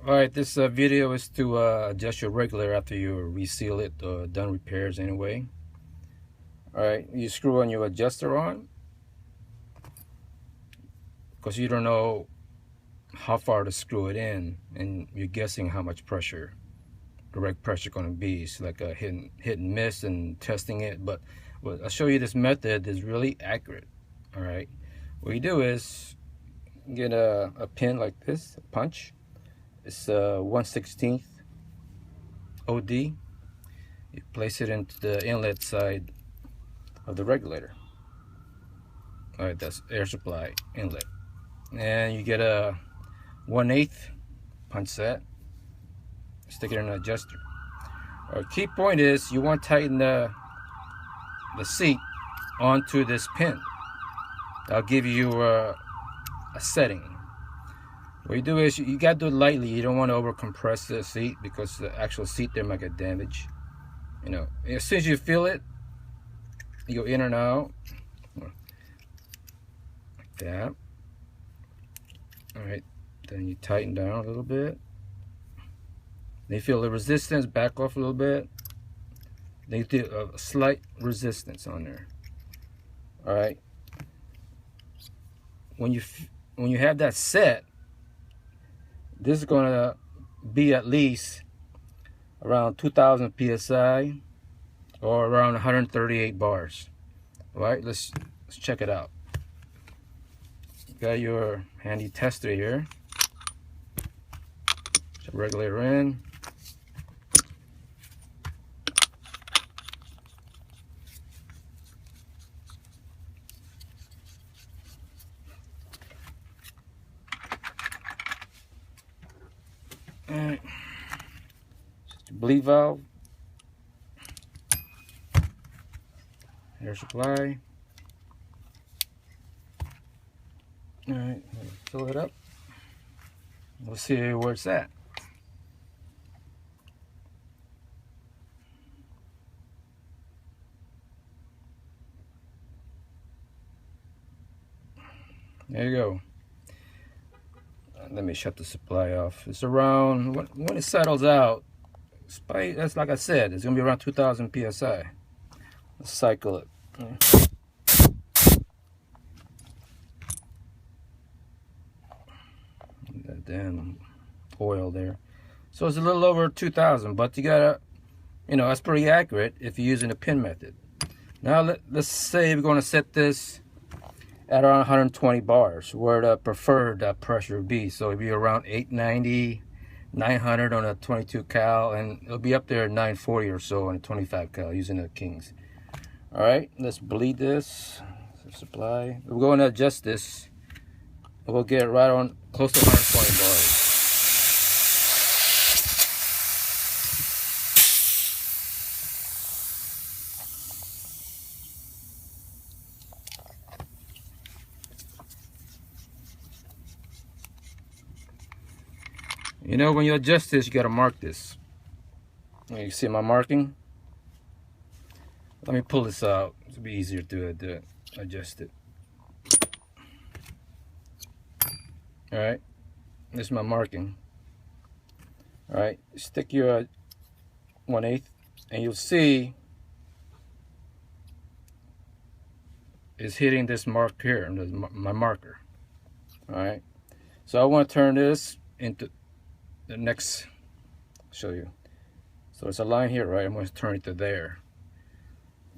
Alright, this video is to adjust your regulator after you reseal it or done repairs anyway. Alright, you screw on your adjuster on because you don't know how far to screw it in, and you're guessing how much pressure, direct pressure, going to be. It's like a hit and miss and testing it, but I'll show you this method is really accurate. Alright, what you do is get a pin like this, a punch. It's 1/16 OD. You place it into the inlet side of the regulator. Alright, that's air supply inlet. And you get a 1/8 punch set. Stick it in an adjuster. Our key point is you want to tighten the seat onto this pin. That'll give you a setting. What you do is you got to do it lightly. You don't want to over compress the seat because the actual seat there might get damaged. You know, as soon as you feel it, you go in and out like that. All right, then you tighten down a little bit. Then you feel the resistance, back off a little bit. Then you do a slight resistance on there. All right. When you have that set, this is going to be at least around 2,000 psi or around 138 bars. All right, let's check it out. Got your handy tester here. Put the regulator in. Alright. Bleed valve. Air supply. Alright, fill it up. We'll see where it's at. There you go. Let me shut the supply off. It's around, when it settles out, that's like I said, it's going to be around 2,000 psi. Let's cycle it. That damn oil there. So it's a little over 2,000, but you gotta, that's pretty accurate if you're using the pin method. Now let's say we're going to set this at around 120 bars, where the preferred pressure would be. So it'd be around 890, 900 on a 22 cal, and it'll be up there at 940 or so on a 25 cal using the Kings. All right, let's bleed this supply. We're going to adjust this. We'll get it right on close to 120 bars. When you adjust this, you got to mark this. You see my marking? Let me pull this out. It'll be easier to adjust it. All right, this is my marking. All right, stick your 1/8, and you'll see it's hitting this mark here, my marker. All right, so I want to turn this into the next. Show you. So it's a line here, right? I'm going to turn it to there.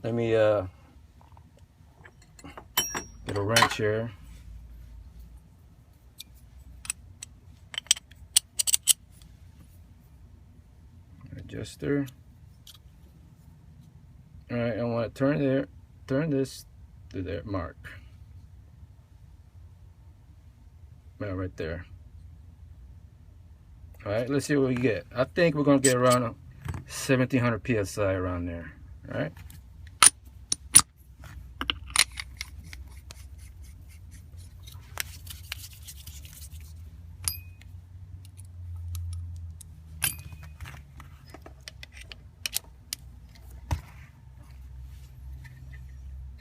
Let me get a wrench here. Adjuster. All right, I want to turn this to that mark. Right there. All right, let's see what we get. I think we're gonna get around 1,700 psi around there. All right.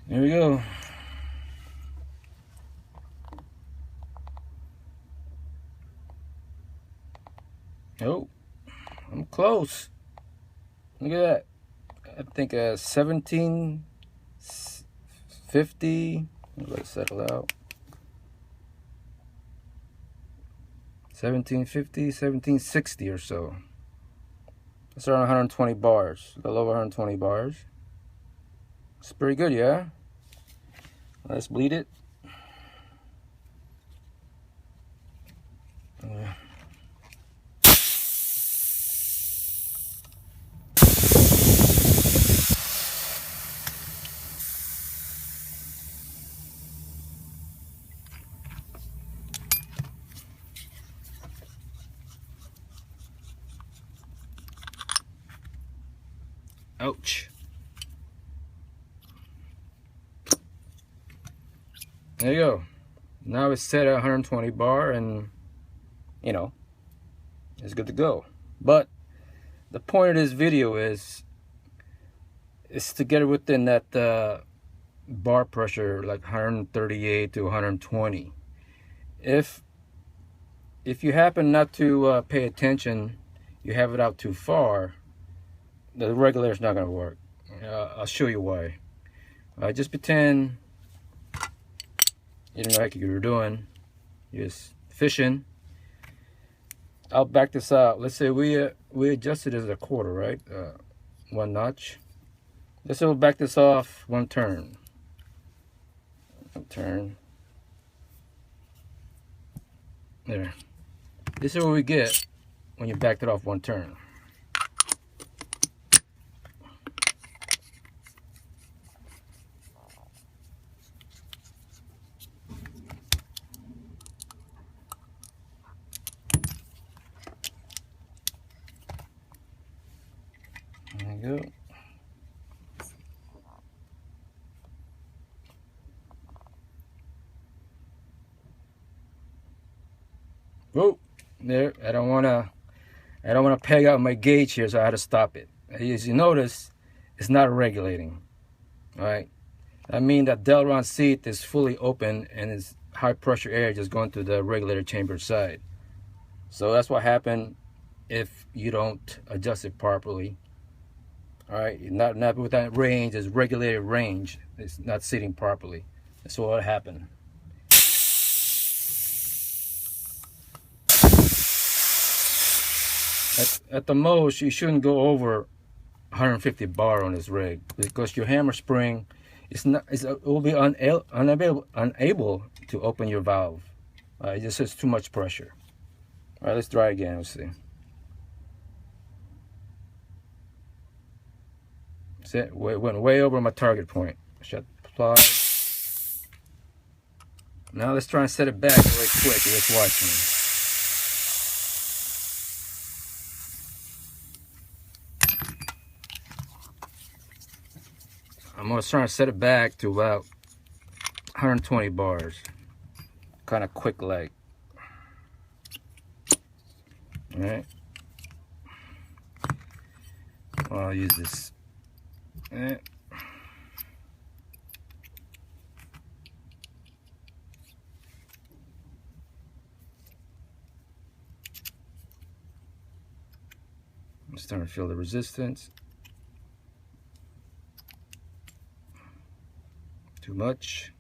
There we go. Oh, I'm close. Look at that. I think 1750. Let it settle out. 1750, 1760 or so. It's around 120 bars. A little over 120 bars. It's pretty good, yeah? Let's bleed it. Ouch. There you go. Now it's set at 120 bar, and you know, it's good to go. But the point of this video is to get it within that bar pressure, like 138 to 120. If you happen not to pay attention, you have it out too far, the regulator is not going to work. I'll show you why. Just pretend you don't know what you're doing. You're just fishing. I'll back this out. Let's say we adjusted it as a quarter, right? 1 notch. Let's say we'll back this off 1 turn. 1 turn. There. This is what we get when you backed it off 1 turn. There you go. Whoa, there. I don't wanna peg out my gauge here, so I had to stop it. As you notice, it's not regulating. All right. I mean that Delron seat is fully open and it's high pressure air just going to the regulator chamber side. So that's what happened if you don't adjust it properly. All right, not with that range, it's regulated range. It's not sitting properly. That's what happened. At the most, you shouldn't go over 150 bar on this rig because your hammer spring it will be unable to open your valve. It just has too much pressure. All right, let's try again. Let's see. See, it went way over my target point. Shut apply. Now let's try and set it back really quick. Just watch me. I'm going to try and set it back to about 120 bars. Kind of quick like. Alright. I'll use this. I'm starting to feel the resistance. Too much.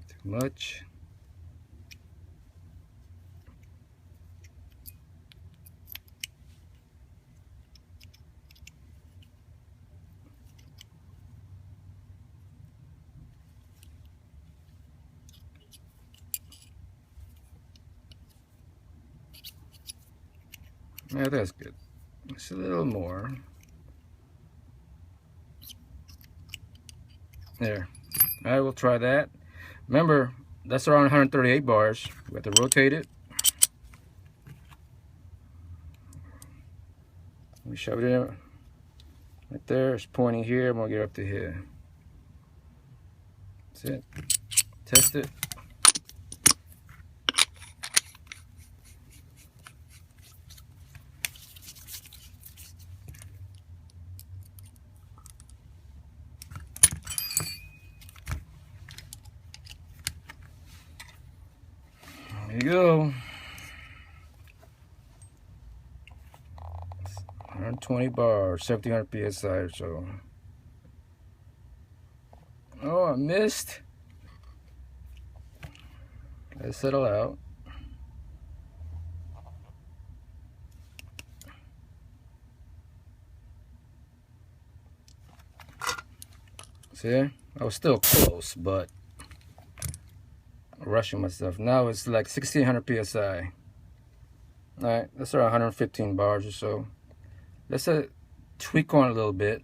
Too much. Yeah, that's good. Just a little more. There. All right, we'll try that. Remember, that's around 138 bars. We have to rotate it. We shove it in right there. It's pointing here. I'm gonna get up to here. That's it. Test it. There you go. 120 bars, 1700 psi or so. Oh, I missed. Let's settle out. See, I was still close, but rushing myself. Now it's like 1600 psi. All right, that's around 115 bars or so. Let's tweak on a little bit.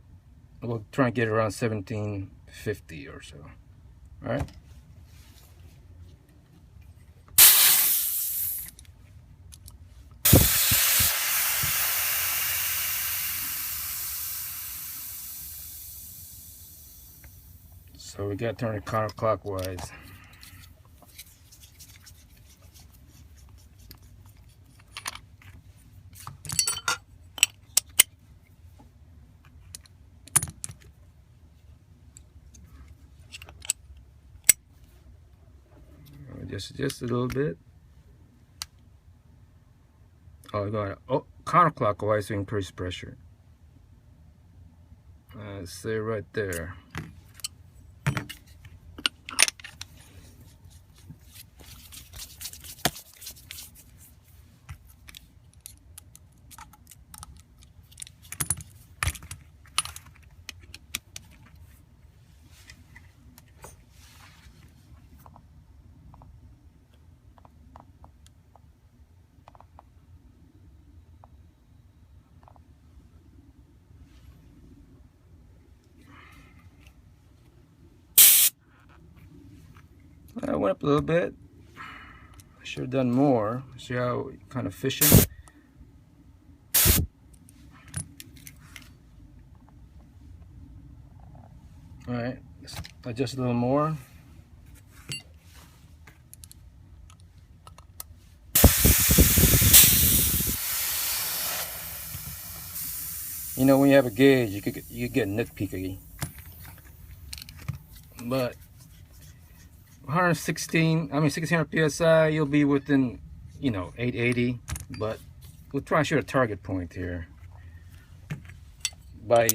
We'll try and get around 1750 or so. All right. So we got to turn it counterclockwise. Just a little bit. Oh, going counterclockwise to increase pressure. Stay right there. I went up a little bit. I should have done more. See how kind of fishing. All right, let's adjust a little more. You know, when you have a gauge, you could get nitpicky. But 1600 psi, you'll be within, 880. But we'll try and shoot a target point here by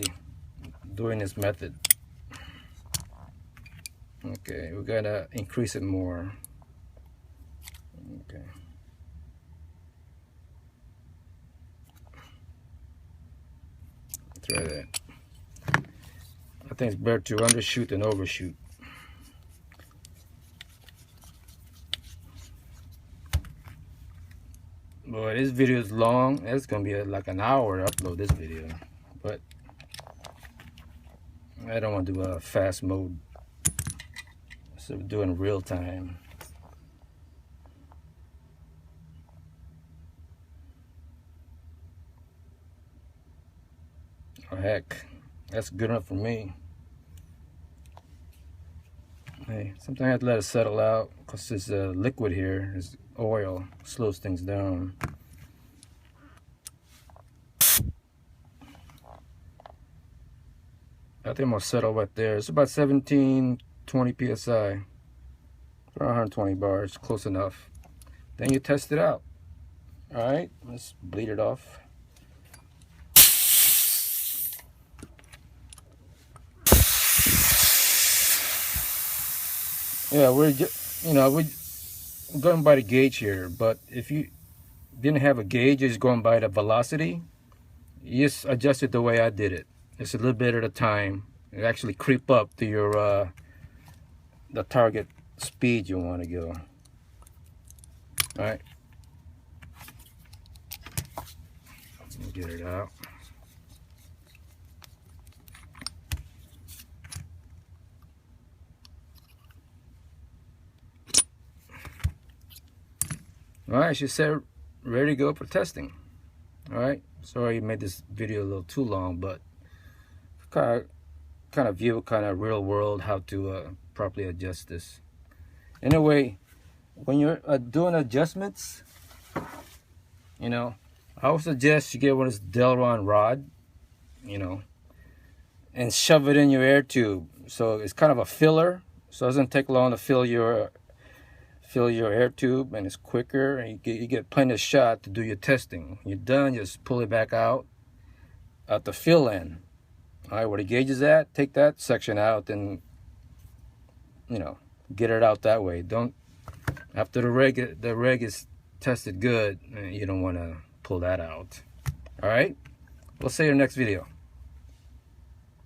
doing this method. Okay, we're gonna increase it more. Okay. Try that. I think it's better to undershoot than overshoot. Boy, this video is long. It's gonna be like an hour to upload this video, but I don't want to do a fast mode, so we're doing real time. Oh heck, that's good enough for me. Hey, sometimes I have to let it settle out because this liquid here, this oil, slows things down. I think I'm gonna settle right there. It's about 1720 psi, around 120 bars, close enough. Then you test it out. All right, let's bleed it off. Yeah, we're going by the gauge here, but if you didn't have a gauge, just going by the velocity, you just adjust it the way I did it. It's a little bit at a time. It actually creep up to your the target speed you want to go. All right, let me get it out. All right, she said ready to go for testing. All right, sorry I made this video a little too long, but kind of view real world how to properly adjust this. Anyway, when you're doing adjustments, I would suggest you get one of this Delron rod, and shove it in your air tube. So it's kind of a filler, so it doesn't take long to fill your air tube, and it's quicker, and you get plenty of shot to do your testing. When you're done, just pull it back out at the fill end. All right, where the gauge is at, take that section out and, you know, get it out that way. Don't, after the reg is tested good, you don't want to pull that out. All right, we'll see you in the next video.